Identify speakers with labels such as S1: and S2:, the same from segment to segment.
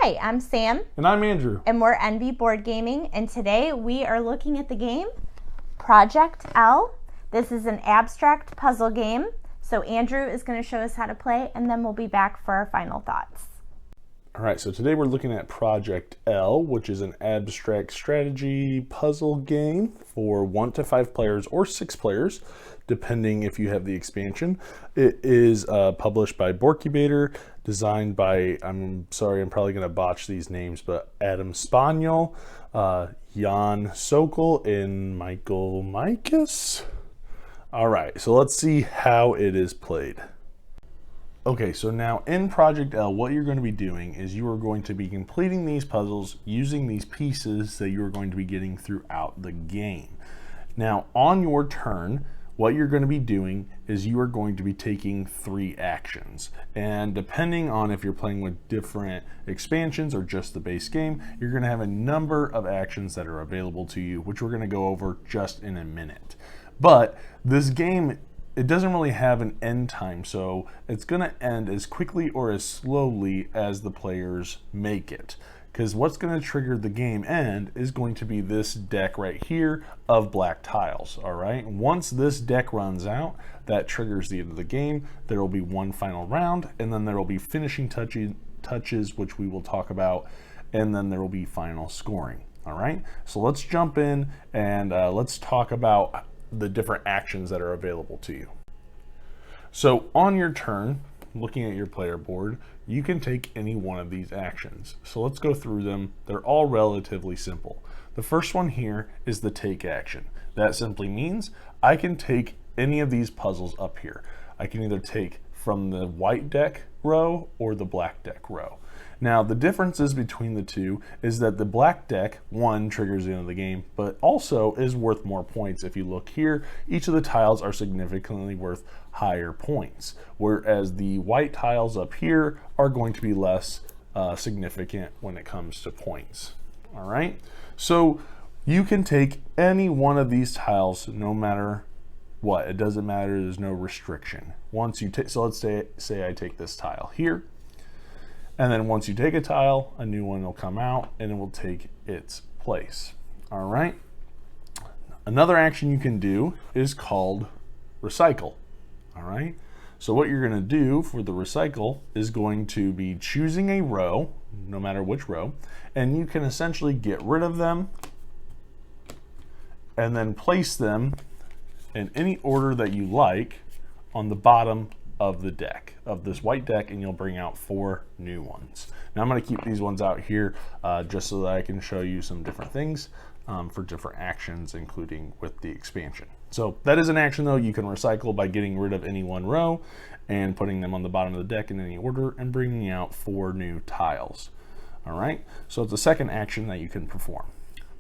S1: Hi, I'm Sam.
S2: And I'm Andrew.
S1: And we're NB Board Gaming, and today we are looking at the game Project L. This is an abstract puzzle game, so Andrew is going to show us how to play, and then we'll be back for our final thoughts.
S2: All right, so today we're looking at Project L, which is an abstract strategy puzzle game for 1 to 5 players or 6 players, depending if you have the expansion. It is published by Boardcubator, designed by, I'm sorry, I'm probably going to botch these names, but Adam Spaniel, Jan Sokol, and Michael Mikas. All right, so let's see how it is played. Okay, so now in Project L, what you're going to be doing is you are going to be completing these puzzles using these pieces that you're going to be getting throughout the game. Now, on your turn, what you're going to be doing is you are going to be taking 3 actions. And depending on if you're playing with different expansions or just the base game, you're going to have a number of actions that are available to you, which we're going to go over just in a minute. But this game, it doesn't really have an end time, so it's going to end as quickly or as slowly as the players make it. Because what's going to trigger the game end is going to be this deck right here of black tiles, all right? Once this deck runs out, that triggers the end of the game. There will be one final round, and then there will be finishing touches, which we will talk about, and then there will be final scoring, all right? So let's jump in and let's talk about the different actions that are available to you. So on your turn, looking at your player board, you can take any one of these actions. So let's go through them. They're all relatively simple. The first one here is the take action. That simply means I can take any of these puzzles up here. I can either take from the white deck row or the black deck row. Now, the differences between the two is that the black deck, one, triggers the end of the game, but also is worth more points. If you look here, each of the tiles are significantly worth higher points, whereas the white tiles up here are going to be less significant when it comes to points. All right, so you can take any one of these tiles no matter what. It doesn't matter, there's no restriction. Once you take, so let's say I take this tile here, and then once you take a tile, a new one will come out and it will take its place. All right. Another action you can do is called recycle. All right. So what you're going to do for the recycle is going to be choosing a row, no matter which row, and you can essentially get rid of them and then place them in any order that you like on the bottom of the deck, of this white deck, and you'll bring out 4 new ones. Now I'm going to keep these ones out here just so that I can show you some different things for different actions, including with the expansion. So that is an action though. You can recycle by getting rid of any one row and putting them on the bottom of the deck in any order and bringing out 4 new tiles. All right, so it's the second action that you can perform.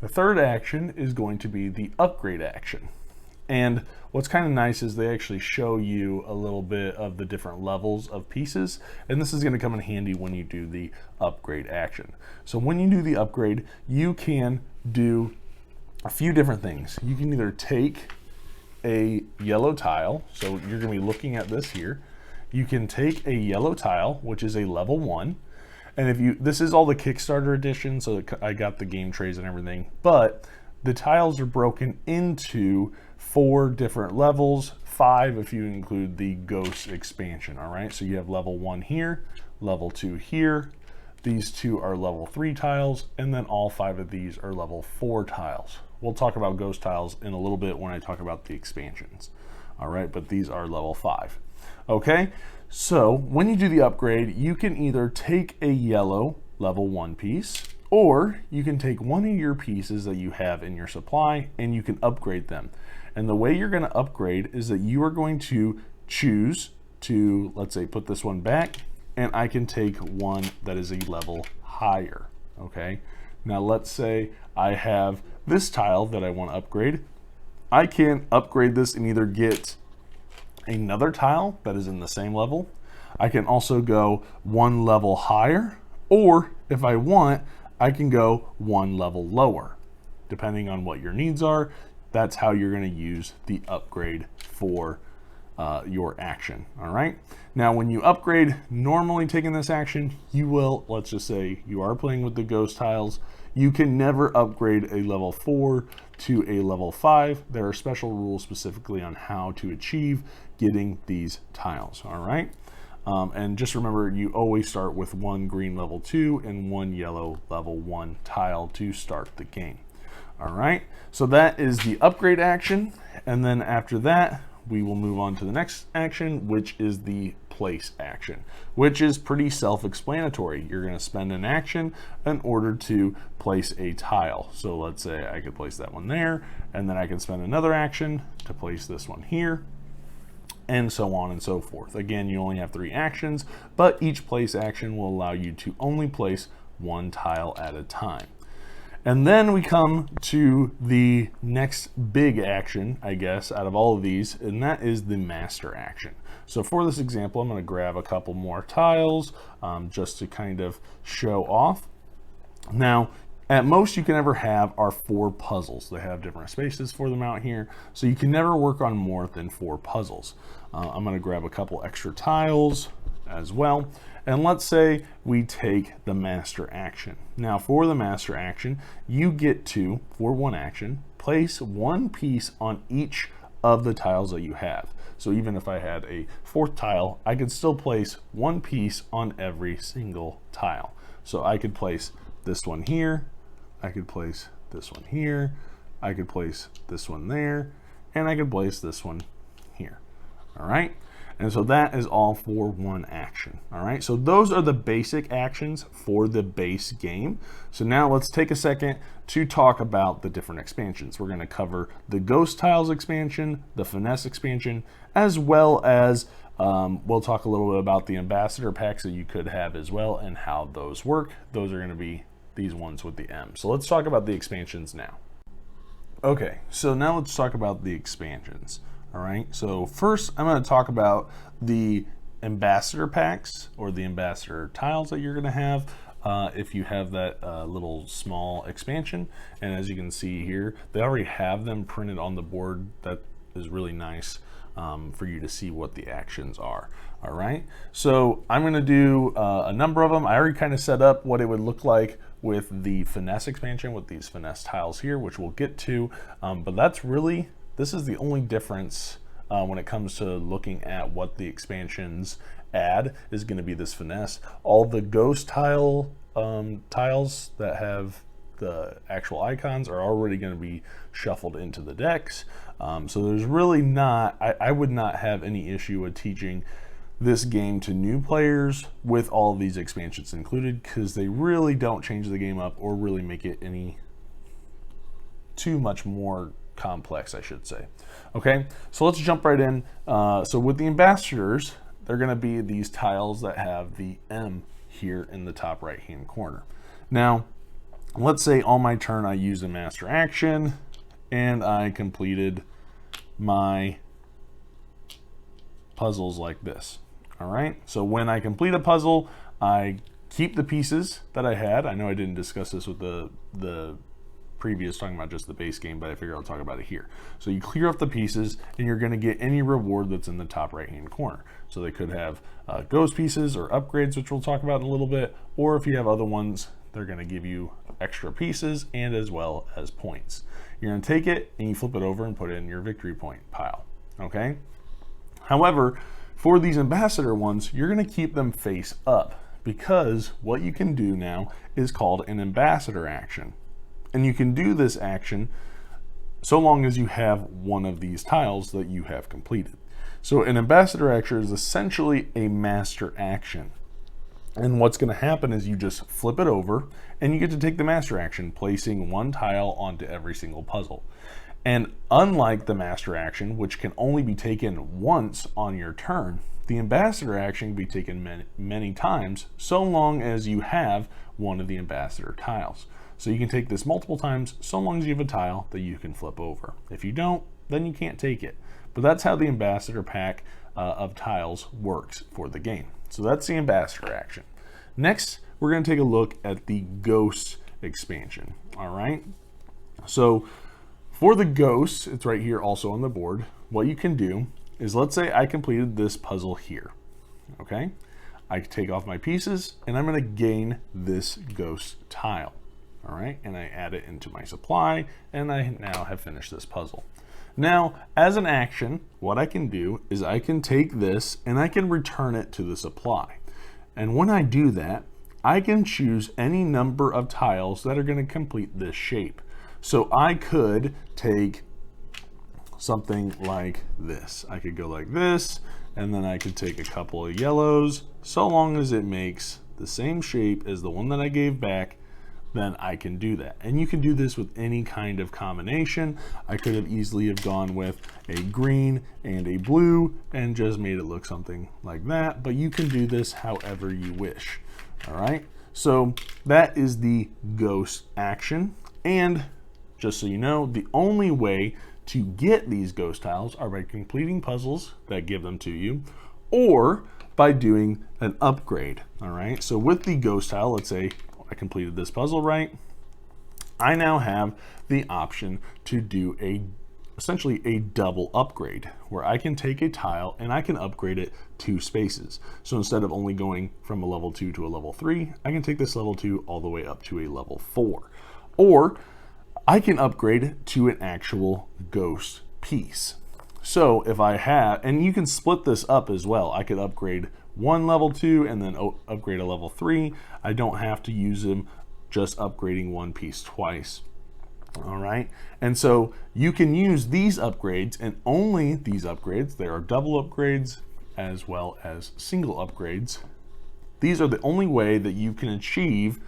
S2: The third action is going to be the upgrade action. And what's kind of nice is they actually show you a little bit of the different levels of pieces, and this is going to come in handy when you do the upgrade action. So when you do the upgrade, you can do a few different things. You can either take a yellow tile, so you're going to be looking at this here. You can take a yellow tile, which is a level 1, and if you, this is all the Kickstarter edition, so I got the game trays and everything, but the tiles are broken into 4 different levels, 5 if you include the Ghost expansion, all right? So you have level 1 here, level 2 here, these 2 are level 3 tiles, and then all 5 of these are level 4 tiles. We'll talk about Ghost tiles in a little bit when I talk about the expansions, all right? But these are level 5, okay? So when you do the upgrade, you can either take a yellow level 1 piece, or you can take one of your pieces that you have in your supply and you can upgrade them. And the way you're going to upgrade is that you are going to choose to, let's say, put this one back, and I can take one that is a level higher, okay? Now let's say I have this tile that I want to upgrade. I can upgrade this and either get another tile that is in the same level. I can also go 1 level higher, or if I want, I can go 1 level lower. Depending on what your needs are, that's how you're going to use the upgrade for your action. All right. Now, when you upgrade, normally taking this action, you will, let's just say you are playing with the ghost tiles. You can never upgrade a level 4 to a level 5. There are special rules specifically on how to achieve getting these tiles. All right. And just remember, you always start with 1 green level 2 and 1 yellow level 1 tile to start the game. All right. So that is the upgrade action. And then after that, we will move on to the next action, which is the place action, which is pretty self-explanatory. You're going to spend an action in order to place a tile. So let's say I could place that one there, and then I can spend another action to place this one here, and so on and so forth. Again, you only have 3 actions, but each place action will allow you to only place 1 tile at a time. And then we come to the next big action, I guess, out of all of these, and that is the master action. So for this example, I'm going to grab a couple more tiles just to kind of show off. Now, at most you can ever have are 4 puzzles. They have different spaces for them out here, so you can never work on more than 4 puzzles. I'm going to grab a couple extra tiles as well. And let's say we take the master action. Now for the master action, you get to, for 1 action, place 1 piece on each of the tiles that you have. So even if I had a 4th tile, I could still place 1 piece on every single tile. So I could place this one here, I could place this one here, I could place this one there, and I could place this one here. All right. And so that is all for 1 action. All right, so those are the basic actions for the base game. So now let's take a second to talk about the different expansions. We're going to cover the Ghost Tiles expansion, the Finesse expansion, as well as we'll talk a little bit about the Ambassador packs that you could have as well and how those work. Those are going to be these ones with the M. So let's talk about the expansions now. Okay, so now let's talk about the expansions. All right, so first I'm going to talk about the ambassador packs or the ambassador tiles that you're going to have if you have that little small expansion. And as you can see here, they already have them printed on the board. That is really nice for you to see what the actions are. All right, so I'm going to do a number of them. I already kind of set up what it would look like with the Finesse expansion with these Finesse tiles here, which we'll get to, but that's really, this is the only difference when it comes to looking at what the expansions add is going to be this Finesse. All the Ghost tile tiles that have the actual icons are already going to be shuffled into the decks. So there's really not, I would not have any issue with teaching this game to new players with all of these expansions included, because they really don't change the game up or really make it any too much more complex, I should say. Okay, so let's jump right in. So with the ambassadors, they're going to be these tiles that have the M here in the top right hand corner. Now let's say on my turn I use a master action and I completed my puzzles like this. All right, so when I complete a puzzle, I keep the pieces that I had. I know I didn't discuss this with the previous, talking about just the base game, but I figure I'll talk about it here. So you clear off the pieces and you're going to get any reward that's in the top right hand corner. So they could have ghost pieces or upgrades, which we'll talk about in a little bit, or if you have other ones, they're going to give you extra pieces and as well as points. You're going to take it and you flip it over and put it in your victory point pile. Okay, however, for these ambassador ones, you're going to keep them face up, because what you can do now is called an ambassador action. And you can do this action so long as you have one of these tiles that you have completed. So an ambassador action is essentially a master action. And what's going to happen is you just flip it over and you get to take the master action, placing 1 tile onto every single puzzle. And unlike the master action, which can only be taken once on your turn, the ambassador action can be taken many times so long as you have one of the ambassador tiles. So you can take this multiple times so long as you have a tile that you can flip over. If you don't, then you can't take it. But that's how the ambassador pack of tiles works for the game. So that's the ambassador action. Next, we're going to take a look at the ghost expansion. All right, so for the ghosts, it's right here also on the board. What you can do is, let's say I completed this puzzle here, okay? I take off my pieces and I'm gonna gain this ghost tile, all right? And I add it into my supply and I now have finished this puzzle. Now, as an action, what I can do is I can take this and I can return it to the supply. And when I do that, I can choose any number of tiles that are going to complete this shape. So I could take something like this. I could go like this, and then I could take a couple of yellows. So long as it makes the same shape as the one that I gave back, then I can do that. And you can do this with any kind of combination. I could have easily have gone with a green and a blue and just made it look something like that, but you can do this however you wish. All right, so that is the ghost action. And just so you know, the only way to get these ghost tiles are by completing puzzles that give them to you, or by doing an upgrade. All right, so with the ghost tile, let's say I completed this puzzle, right? I now have the option to do essentially a double upgrade, where I can take a tile and I can upgrade it 2 spaces. So instead of only going from a level 2 to a level 3, I can take this level 2 all the way up to a level 4. Or I can upgrade to an actual ghost piece. So if I have, and you can split this up as well, I could upgrade one level 2 and then upgrade a level 3. I don't have to use them just upgrading one piece twice. All right, and so you can use these upgrades, and only these upgrades. There are double upgrades as well as single upgrades. These are the only way that you can achieve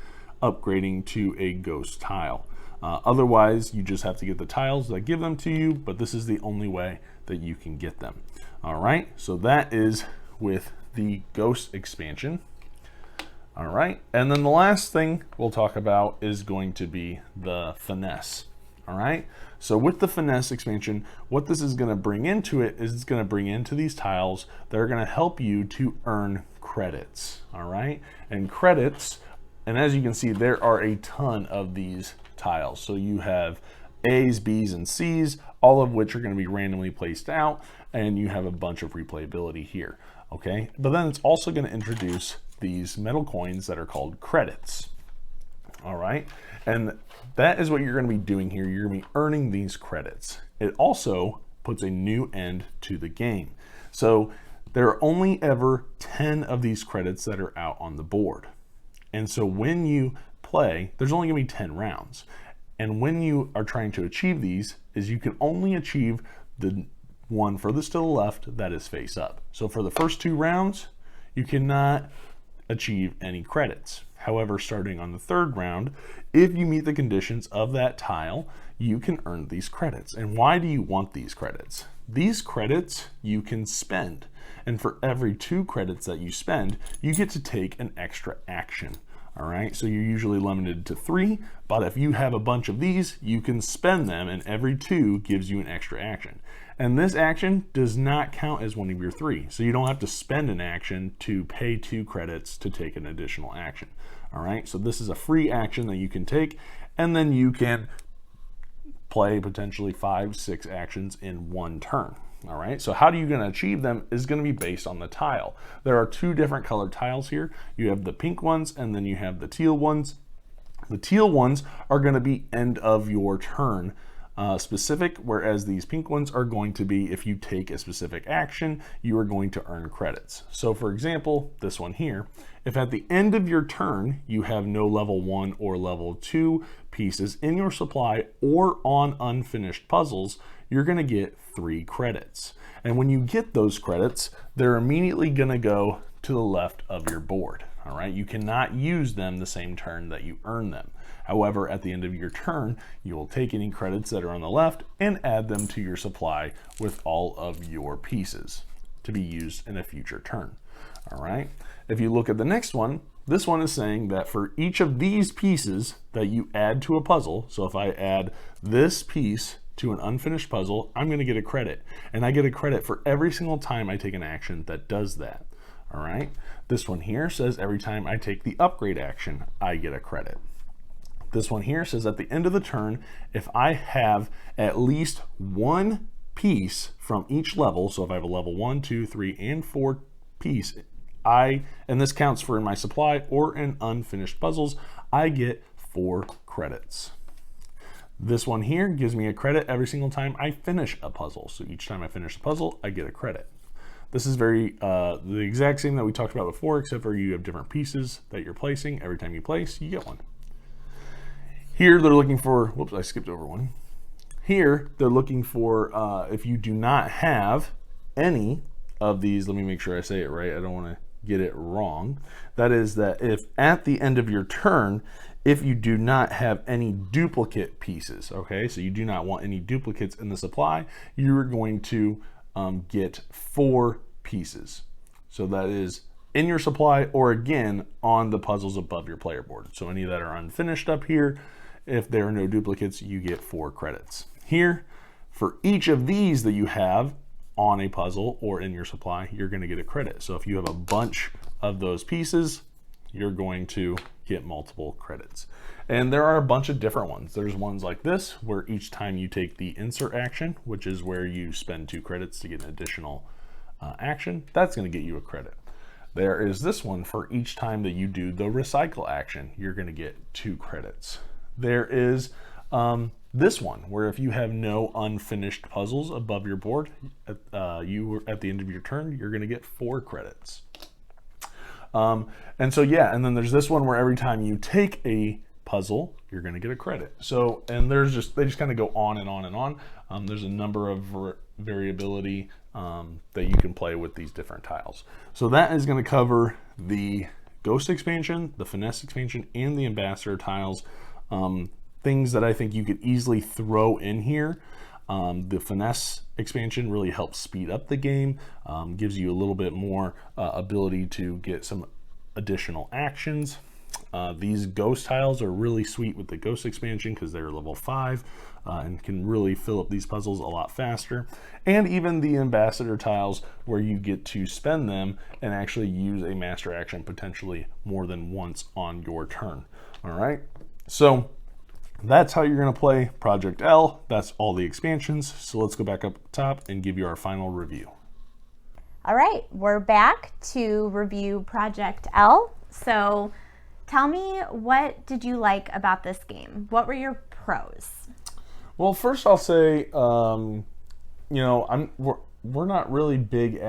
S2: upgrading to a ghost tile. Otherwise, you just have to get the tiles that give them to you, but this is the only way that you can get them. All right, so that is with the ghost expansion. All right, and then the last thing we'll talk about is going to be the finesse. All right, so with the finesse expansion, what this is going to bring into it is it's going to bring into these tiles that are going to help you to earn credits. All right, and credits, and as you can see, there are a ton of these tiles. So you have A's, B's, and C's, all of which are going to be randomly placed out, and you have a bunch of replayability here. Okay, but then it's also going to introduce these metal coins that are called credits. All right, and that is what you're going to be doing here. You're going to be earning these credits. It also puts a new end to the game. So there are only ever 10 of these credits that are out on the board. And so when you play, there's only going to be 10 rounds. And when you are trying to achieve these, is you can only achieve the one furthest to the left that is face up. So for the first 2 rounds, you cannot achieve any credits. However, starting on the 3rd round, if you meet the conditions of that tile, you can earn these credits. And why do you want these credits? These credits you can spend. And for every 2 credits that you spend, you get to take an extra action. All right, so you're usually limited to 3, but if you have a bunch of these, you can spend them, and every 2 gives you an extra action. And this action does not count as one of your 3, so you don't have to spend an action to pay 2 credits to take an additional action. All right, so this is a free action that you can take, and then you can play potentially 5, 6 actions in one turn. All right, so how are you going to achieve them is going to be based on the tile. There are 2 different colored tiles here. You have the pink ones and then you have the teal ones. The teal ones are going to be end of your turn specific, whereas these pink ones are going to be if you take a specific action, you are going to earn credits. So for example, this one here, if at the end of your turn you have no level 1 or level 2 pieces in your supply or on unfinished puzzles, you're going to get 3 credits. And when you get those credits, they're immediately going to go to the left of your board. All right, you cannot use them the same turn that you earn them. However, at the end of your turn, you will take any credits that are on the left and add them to your supply with all of your pieces to be used in a future turn. All right, if you look at the next one, this one is saying that for each of these pieces that you add to a puzzle, so if I add this piece to an unfinished puzzle, I'm going to get a credit, and I get a credit for every single time I take an action that does that. All right, this one here says every time I take the upgrade action, I get a credit. This one here says at the end of the turn, if I have at least 1 piece from each level, so if I have a level 1, 2, 3, and 4 piece, and this counts for in my supply or in unfinished puzzles, I get 4 credits. This one here gives me a credit every single time I finish a puzzle. So each time I finish a puzzle, I get a credit. This is the exact same that we talked about before, except for you have different pieces that you're placing. Every time you place, you get one. Here they're looking for, whoops, I skipped over one. Here they're looking for if you do not have any of these, let me make sure I say it right, I don't want to get it wrong. That is that if at the end of your turn, if you do not have any duplicate pieces, okay, so you do not want any duplicates in the supply, you are going to get 4 pieces. So that is in your supply or again on the puzzles above your player board. So any that are unfinished up here, if there are no duplicates, you get 4 credits. Here, for each of these that you have on a puzzle or in your supply, you're going to get a credit. So if you have a bunch of those pieces, you're going to get multiple credits. And there are a bunch of different ones. There's ones like this, where each time you take the insert action, which is where you spend 2 credits to get an additional action, that's going to get you a credit. There is this one for each time that you do the recycle action, you're going to get 2 credits. There is this one, where if you have no unfinished puzzles above your board, at the end of your turn, you're going to get 4 credits. And so yeah, and then there's this one where every time you take a puzzle, you're going to get a credit. So, and they just kind of go on and on and on. There's a number of variability that you can play with these different tiles. So that is going to cover the Ghost expansion, the Finesse expansion, and the Ambassador tiles. Things that I think you could easily throw in here. The Finesse expansion really helps speed up the game, gives you a little bit more ability to get some additional actions. These Ghost tiles are really sweet with the Ghost expansion because they're level 5 and can really fill up these puzzles a lot faster. And even the Ambassador tiles, where you get to spend them and actually use a master action potentially more than once on your turn. All right, so that's how you're going to play Project L. That's all the expansions. So let's go back up top and give you our final review.
S1: All right, we're back to review Project L. So tell me, what did you like about this game? What were your pros?
S2: Well, first I'll say, we're not really big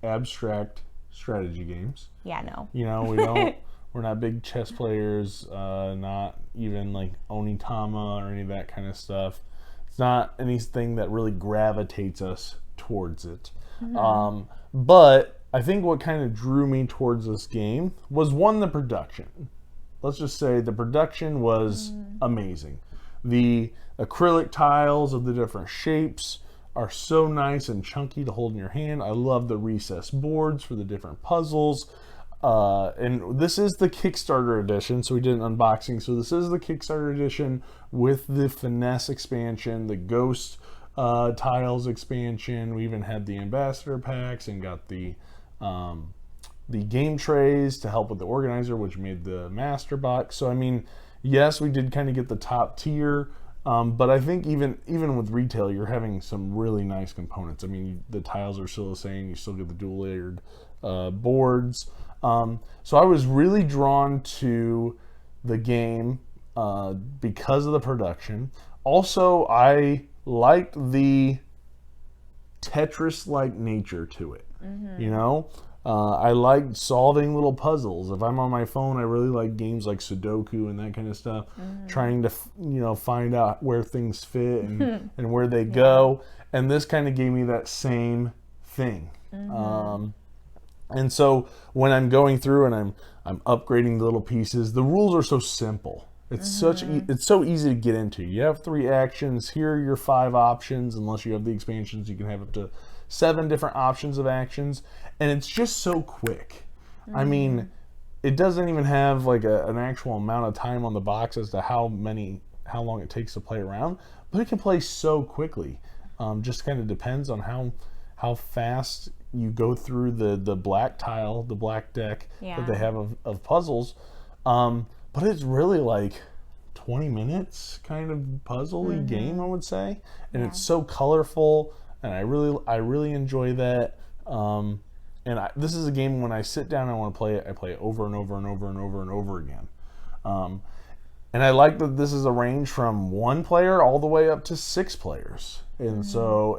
S2: abstract strategy games.
S1: Yeah, no.
S2: We don't. We're not big chess players, not even like Onitama or any of that kind of stuff. It's not anything that really gravitates us towards it. Mm-hmm. But I think what kind of drew me towards this game was, one, the production. Let's just say the production was amazing. The acrylic tiles of the different shapes are so nice and chunky to hold in your hand. I love the recessed boards for the different puzzles. And this is the Kickstarter edition, so we did an unboxing. So this is the Kickstarter edition with the Finesse expansion, the Ghost tiles expansion. We even had the Ambassador packs and got the game trays to help with the organizer, which made the master box. So I mean, yes, we did kind of get the top tier, but I think even with retail, you're having some really nice components. I mean, the tiles are still the same. You still get the dual layered boards. So I was really drawn to the game because of the production. Also, I liked the Tetris-like nature to it. Mm-hmm. I like solving little puzzles. If I'm on my phone, I really like games like Sudoku and that kind of stuff, trying to find out where things fit and where they go. And this kind of gave me that same thing. And so when I'm going through and I'm upgrading the little pieces, the rules are so simple. It's it's so easy to get into. You have 3 actions. Here are your 5 options. Unless you have the expansions, you can have up to 7 different options of actions, and it's just so quick. I mean, it doesn't even have like an actual amount of time on the box as to how long it takes to play around, but it can play so quickly. Just kind of depends on how fast you go through the black tile, the black deck that they have of puzzles. But it's really like 20 minutes kind of puzzle-y game, I would say. And it's so colorful. and I really enjoy that. This is a game when I sit down and I want to play it, I play it over and over and over and over and over again. And I like that this is a range from 1 player all the way up to 6 players. And so,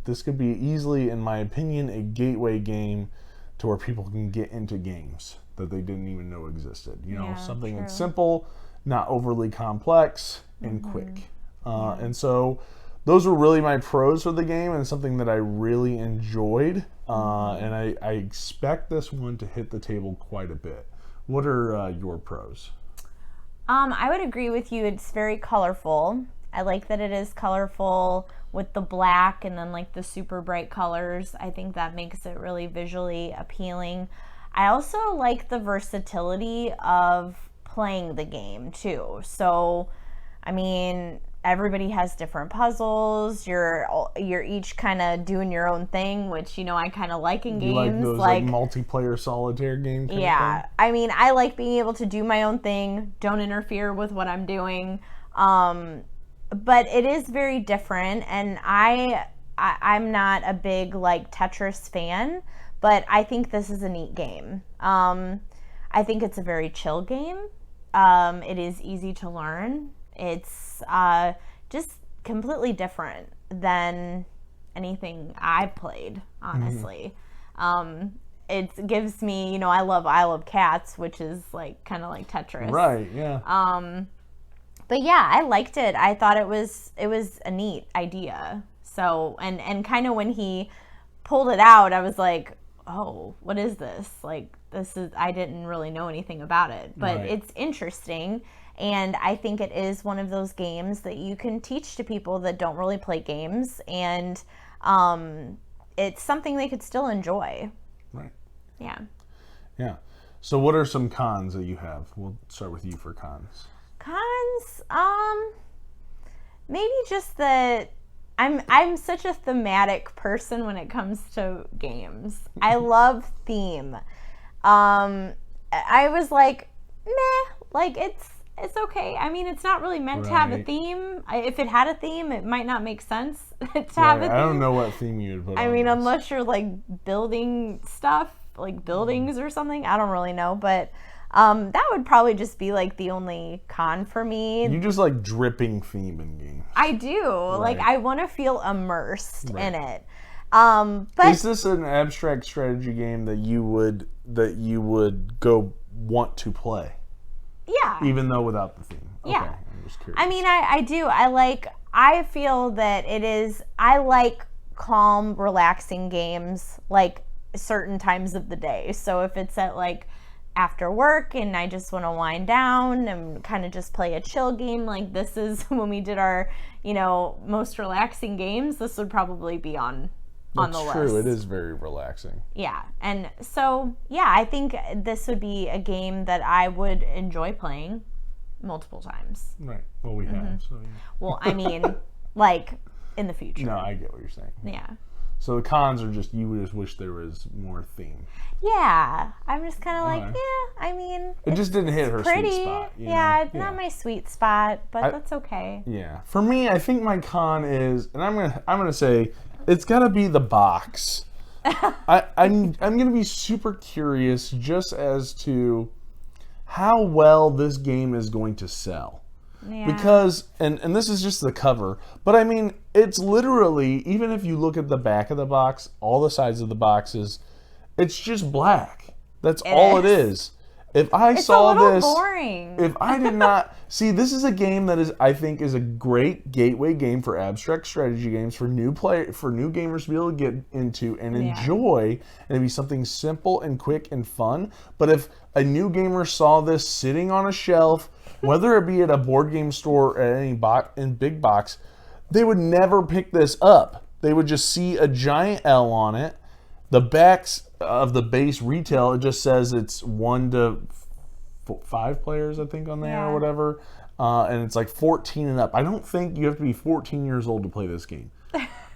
S2: this could be easily, in my opinion, a gateway game to where people can get into games that they didn't even know existed. Something that's simple, not overly complex, and quick. And so, those were really my pros for the game, and something that I really enjoyed. And I expect this one to hit the table quite a bit. What are your pros?
S1: I would agree with you. It's very colorful. I like that it is colorful with the black and then like the super bright colors. I think that makes it really visually appealing. I also like the versatility of playing the game too. So, I mean, everybody has different puzzles. You're each kind of doing your own thing, which I kind of like in games.
S2: You like those like multiplayer solitaire games?
S1: Yeah, I mean, I like being able to do my own thing. Don't interfere with what I'm doing. But it is very different, and I'm not a big like Tetris fan, but I think this is a neat game. I think it's a very chill game. It is easy to learn. It's just completely different than anything I've played, honestly. It gives me, I love cats, which is like kind of like Tetris.
S2: Right, yeah.
S1: But yeah, I liked it. I thought it was a neat idea. So, and kind of when he pulled it out, I was like, oh, what is this? Like, I didn't really know anything about it, but It's interesting. And I think it is one of those games that you can teach to people that don't really play games. And it's something they could still enjoy.
S2: Right.
S1: Yeah.
S2: Yeah. So what are some cons that you have? We'll start with you for cons.
S1: Cons? Maybe just that I'm such a thematic person when it comes to games. I love theme. I was like, meh, like it's okay. I mean, it's not really meant to have a theme. If it had a theme, it might not make sense to have a theme.
S2: I don't know what theme you would put
S1: I mean, unless you're like building stuff, like buildings or something. I don't really know, but that would probably just be like the only con for me.
S2: You just like dripping theme in games.
S1: I do. Like, I want to feel immersed in it. But
S2: is this an abstract strategy game that you would go want to play?
S1: Yeah.
S2: Even though without the theme.
S1: Yeah.
S2: Okay, I'm just curious.
S1: I mean, I do. I feel that I like calm, relaxing games like certain times of the day. So if it's at like after work and I just want to wind down and kind of just play a chill game, like this is when we did our, most relaxing games, this would probably be on the list.
S2: That's true. It is very relaxing.
S1: Yeah. And so, yeah, I think this would be a game that I would enjoy playing multiple times.
S2: Right. Well, we have. So, yeah.
S1: Well, I mean, like in the future.
S2: No, I get what you're saying.
S1: Yeah.
S2: So the cons are just you would just wish there was more theme.
S1: Yeah. I'm just kind of like, yeah, I mean.
S2: It just didn't hit her
S1: pretty
S2: sweet spot.
S1: Yeah, it's not my sweet spot, but that's okay.
S2: Yeah. For me, I think my con is, and I'm gonna say, it's gotta be the box. I'm gonna be super curious just as to how well this game is going to sell.
S1: Yeah.
S2: Because, and this is just the cover, but I mean, it's literally, even if you look at the back of the box, all the sides of the boxes, it's just black. That's all it is. If I saw this,
S1: boring.
S2: If I did not see, this is a game that I think is a great gateway game for abstract strategy games for new gamers to be able to get into and enjoy, and be something simple and quick and fun. But if a new gamer saw this sitting on a shelf, whether it be at a board game store or at any big box, they would never pick this up. They would just see a giant L on it. The backs of the base retail, it just says it's 1 to 5 players, I think, on there or whatever. And it's like 14 and up. I don't think you have to be 14 years old to play this game.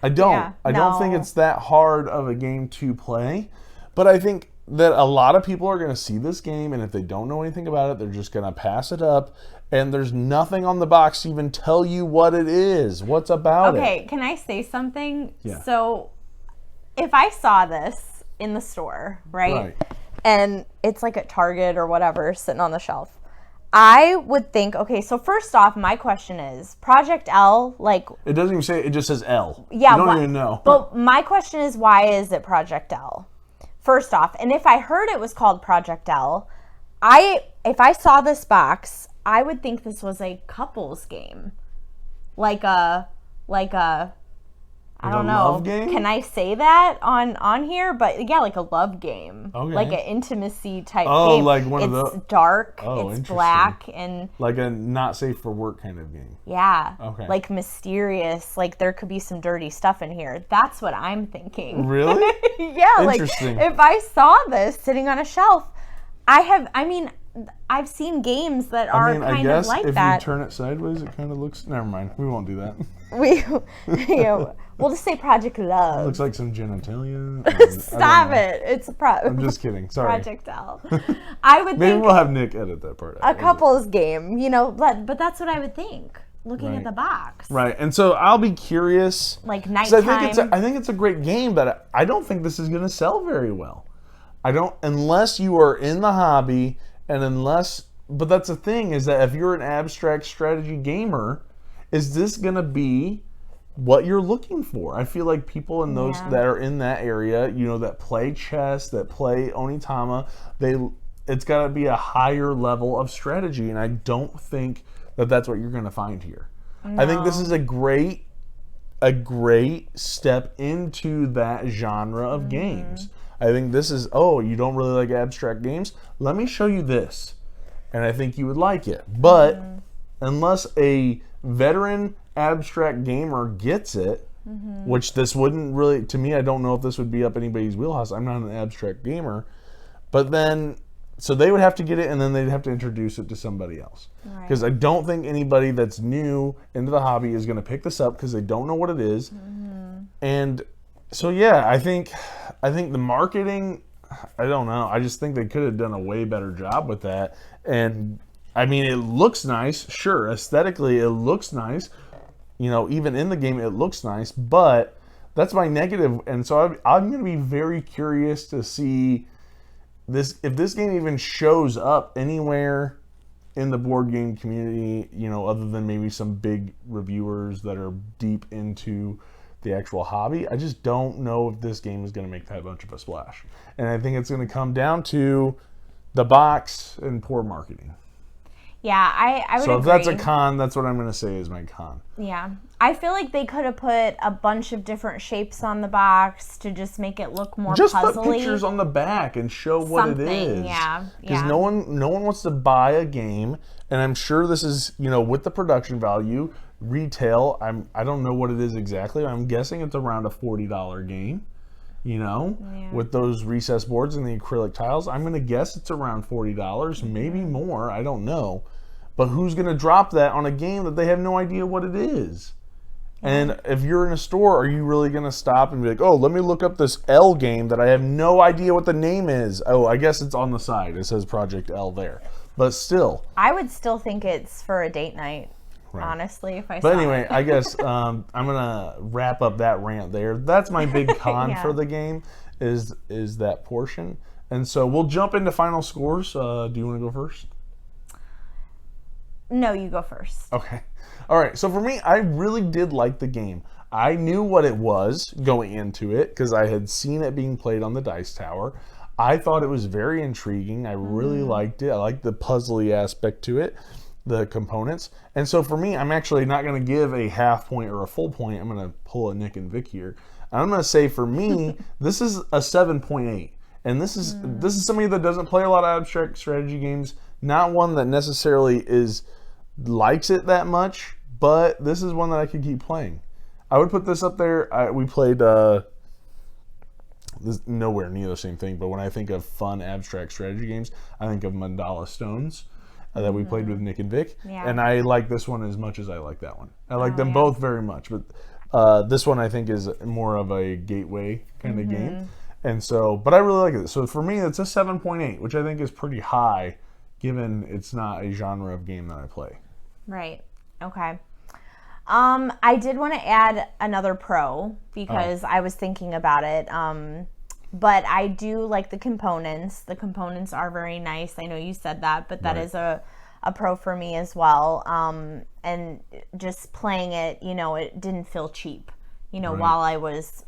S2: I don't. I don't think it's that hard of a game to play. But I think that a lot of people are going to see this game, and if they don't know anything about it, they're just going to pass it up and there's nothing on the box to even tell you what it is. What's about it?
S1: Okay, can I say something?
S2: Yeah.
S1: So, if I saw this in the store, right? And it's like at Target or whatever, sitting on the shelf, I would think, okay, so first off, my question is, Project L, like...
S2: It doesn't even say, it just says L.
S1: Yeah.
S2: You don't even know.
S1: But my question is, why is it Project L? First off, and if I heard it was called Project L, if I saw this box, I would think this was a couples game. Like a I don't know.
S2: Love game?
S1: Can I say that on here? But yeah, like a love game.
S2: Okay.
S1: Like an intimacy type game.
S2: Oh, like one of
S1: It's
S2: those.
S1: dark,
S2: Oh,
S1: it's
S2: interesting.
S1: black, and
S2: Like a not safe for work kind of game.
S1: yeah.
S2: Okay.
S1: Like mysterious, like there could be some dirty stuff in here. That's what I'm thinking.
S2: Really?
S1: Yeah, like
S2: Interesting.
S1: if I saw this sitting on a shelf, I've seen games that are
S2: I
S1: kind
S2: guess
S1: of like
S2: if
S1: that.
S2: you turn it sideways, it kind of looks. Never mind. We won't do that.
S1: We'll just say Project Love.
S2: Looks like some genitalia.
S1: Stop it. It's
S2: I'm just kidding. Sorry.
S1: Project L. I would
S2: Maybe
S1: think
S2: we'll have Nick edit that part out.
S1: a couple's game, but that's what I would think. Looking
S2: Right.
S1: at the box.
S2: Right, and so I'll be curious.
S1: Like
S2: 'cause
S1: nighttime.
S2: I think it's a great game, but I don't think this is going to sell very well. I don't, unless you are in the hobby, but that's the thing, is that if you're an abstract strategy gamer, is this going to be what you're looking for? I feel like people in those that are in that area, that play chess, that play Onitama, it's got to be a higher level of strategy, and I don't think that that's what you're going to find here.
S1: No.
S2: I think this is a great step into that genre of games. I think this is, you don't really like abstract games? Let me show you this. And I think you would like it. But unless a veteran abstract gamer gets it, which this wouldn't really, to me, I don't know if this would be up anybody's wheelhouse. I'm not an abstract gamer. But then, so they would have to get it, and then they'd have to introduce it to somebody else. Because I don't think anybody that's new into the hobby is going to pick this up because they don't know what it is. And so, yeah, I think the marketing, I don't know. I just think they could have done a way better job with that. And I mean, it looks nice. Sure, aesthetically, it looks nice. Even in the game, it looks nice. But that's my negative. And so I'm going to be very curious to see if this game even shows up anywhere in the board game community, other than maybe some big reviewers that are deep into the actual hobby. I just don't know if this game is going to make that much of a splash. And I think it's going to come down to the box and poor marketing.
S1: Yeah, I would
S2: So
S1: agree.
S2: if that's a con, that's what I'm going to say is my con.
S1: Yeah. I feel like they could have put a bunch of different shapes on the box to just make it look more
S2: Just
S1: puzzly.
S2: put pictures on the back and show what it is.
S1: Yeah.
S2: Because no one wants to buy a game, and I'm sure this is, with the production value, retail, I don't know what it is exactly. I'm guessing it's around a $40 game. With those recessed boards and the acrylic tiles, I'm going to guess it's around $40, maybe more. I don't know. But who's going to drop that on a game that they have no idea what it is? And if you're in a store, are you really going to stop and be like, let me look up this L game that I have no idea what the name is? Oh, I guess it's on the side. It says Project L there. But still.
S1: I would still think it's for a date night.
S2: Right.
S1: Honestly, if I saw
S2: But anyway,
S1: it.
S2: I guess I'm gonna wrap up that rant there. That's my big con
S1: Yeah.
S2: for the game is that portion. And so we'll jump into final scores. Do you want to go first?
S1: No, you go first.
S2: Okay. All right. So for me, I really did like the game. I knew what it was going into it because I had seen it being played on the Dice Tower. I thought it was very intriguing. I really liked it. I liked the puzzly aspect to it, the components. And so for me, I'm actually not going to give a half point or a full point. I'm going to pull a Nick and Vic here. I'm going to say for me, this is a 7.8. And this is somebody that doesn't play a lot of abstract strategy games. Not one that necessarily likes it that much, but this is one that I could keep playing. I would put this up there. We played this nowhere near the same thing, but when I think of fun abstract strategy games, I think of Mandala Stones that we played with Nick and Vic.
S1: Yeah.
S2: And I like this one as much as I like that one. I like them both very much, but this one I think is more of a gateway kind of game. And so, but I really like it. So for me, it's a 7.8, which I think is pretty high given it's not a genre of game that I play.
S1: Right. Okay. I did want to add another pro because I was thinking about it. But I do like the components. The components are very nice. I know you said that, but that is a pro for me as well. And just playing it, you know, it didn't feel cheap, you know, while I was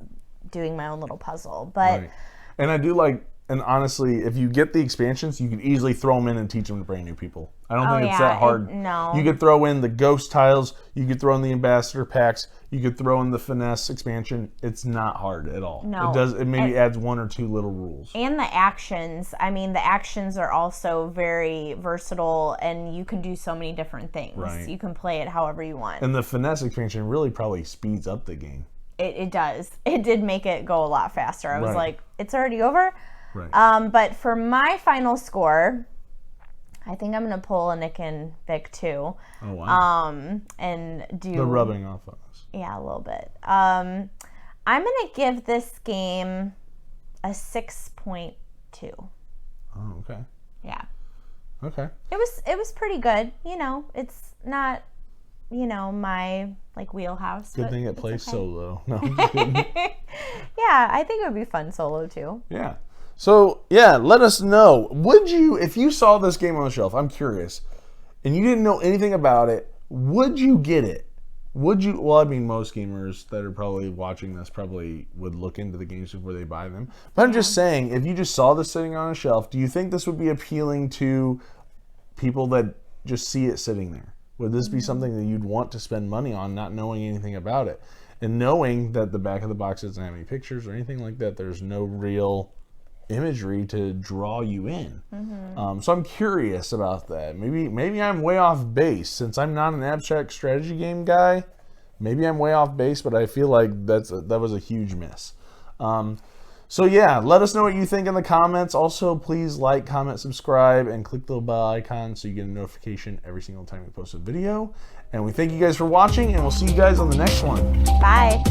S1: doing my own little puzzle. But
S2: And I do like, and honestly, if you get the expansions, you could easily throw them in and teach them to brand new people. I don't think it's that hard.
S1: No.
S2: You could throw in the ghost tiles. You could throw in the ambassador packs. You could throw in the finesse expansion. It's not hard at all.
S1: No.
S2: It does. It maybe adds one or two little rules.
S1: And the actions. I mean, the actions are also very versatile, and you can do so many different things.
S2: Right.
S1: You can play it however you want.
S2: And the finesse expansion really probably speeds up the game.
S1: It does. It did make it go a lot faster. I was like, it's already over.
S2: Right.
S1: But for my final score, I think I'm going to pull a Nick and Vic too.
S2: Oh, wow.
S1: And do...
S2: They're rubbing off on us.
S1: Yeah, a little bit. I'm going to give this game a 6.2.
S2: Oh, okay.
S1: Yeah.
S2: Okay.
S1: It was pretty good. You know, it's not, you know, my like wheelhouse.
S2: Good
S1: but
S2: thing it
S1: it's
S2: plays
S1: okay.
S2: solo. No, I'm just kidding.
S1: Yeah, I think it would be fun solo too.
S2: Yeah. So, yeah, let us know. Would you, if you saw this game on the shelf, I'm curious, and you didn't know anything about it, would you get it? Would you, well, I mean, most gamers that are probably watching this probably would look into the games before they buy them. But I'm just saying, if you just saw this sitting on a shelf, do you think this would be appealing to people that just see it sitting there? Would this be something that you'd want to spend money on, not knowing anything about it? And knowing that the back of the box doesn't have any pictures or anything like that, there's no real imagery to draw you in. So I'm curious about that. Maybe I'm way off base since I'm not an abstract strategy game guy. Maybe I'm way off base, but I feel like that was a huge miss. So yeah, let us know what you think in the comments. Also, please like, comment, subscribe, and click the little bell icon so you get a notification every single time we post a video. And we thank you guys for watching, and we'll see you guys on the next one.
S1: Bye.